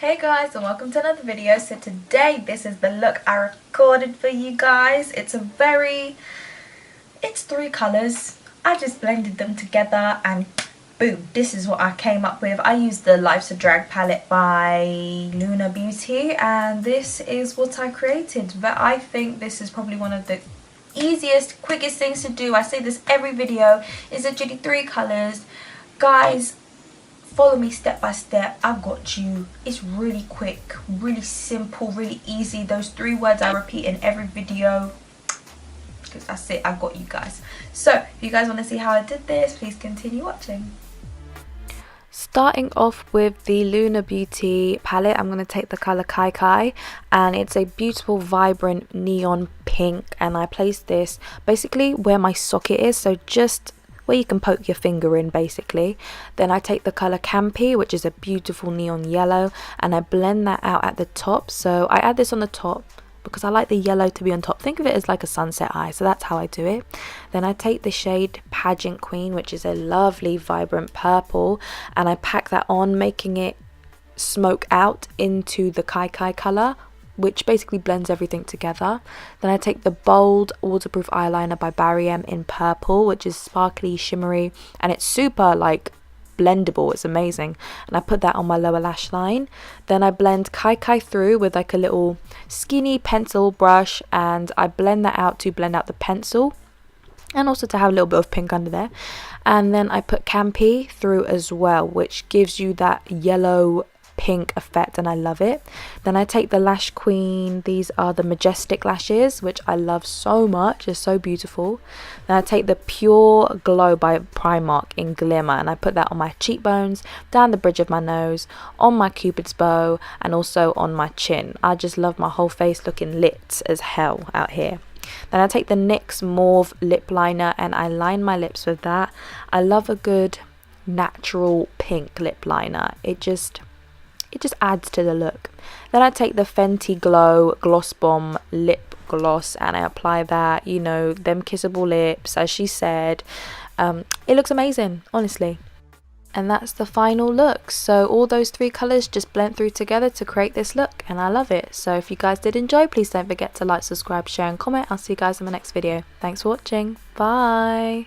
Hey guys, and welcome to another video. So today this is the look I recorded for you guys. It's three colours. I just blended them together and boom, this is what I came up with. I used the Life's a Drag palette by Luna Beauty and this is what I created. But I think this is probably one of the easiest, quickest things to do. I say this every video, is literally three colours. Guys, follow me step by step. I've got you. It's really quick, really simple, really easy. Those three words I repeat in every video because that's it. I got you guys. So if you guys want to see how I did this, please continue watching. Starting off with the Luna Beauty palette, I'm going to take the colour Kai Kai, and it's a beautiful vibrant neon pink, and I placed this basically where my socket is, so just where you can poke your finger in basically. Then I take the colour Campy, which is a beautiful neon yellow, and I blend that out at the top. So I add this on the top because I like the yellow to be on top. Think of it as like a sunset eye, so that's how I do it. Then I take the shade Pageant Queen, which is a lovely vibrant purple, and I pack that on, making it smoke out into the Kai Kai colour, which basically blends everything together. Then I take the bold waterproof eyeliner by Barry M in purple, which is sparkly, shimmery, and it's super like blendable. It's amazing. And I put that on my lower lash line. Then I blend Kai Kai through with like a little skinny pencil brush, and I blend that out to blend out the pencil and also to have a little bit of pink under there. And then I put Campy through as well, which gives you that yellow pink effect, and I love it. Then I take the Lash Queen. These are the Majestic lashes, which I love so much. They're so beautiful. Then I take the Pure Glow by Primark in Glimmer, and I put that on my cheekbones, down the bridge of my nose, on my Cupid's bow, and also on my chin. I just love my whole face looking lit as hell out here. Then I take the NYX Mauve lip liner and I line my lips with that. I love a good natural pink lip liner. It just adds to the look. Then I take the Fenty Glow Gloss Bomb lip gloss and I apply that, you know, them kissable lips, as she said. It looks amazing, honestly. And that's the final look. So all those three colours just blend through together to create this look, and I love it. So if you guys did enjoy, please don't forget to like, subscribe, share and comment. I'll see you guys in my next video. Thanks for watching. Bye.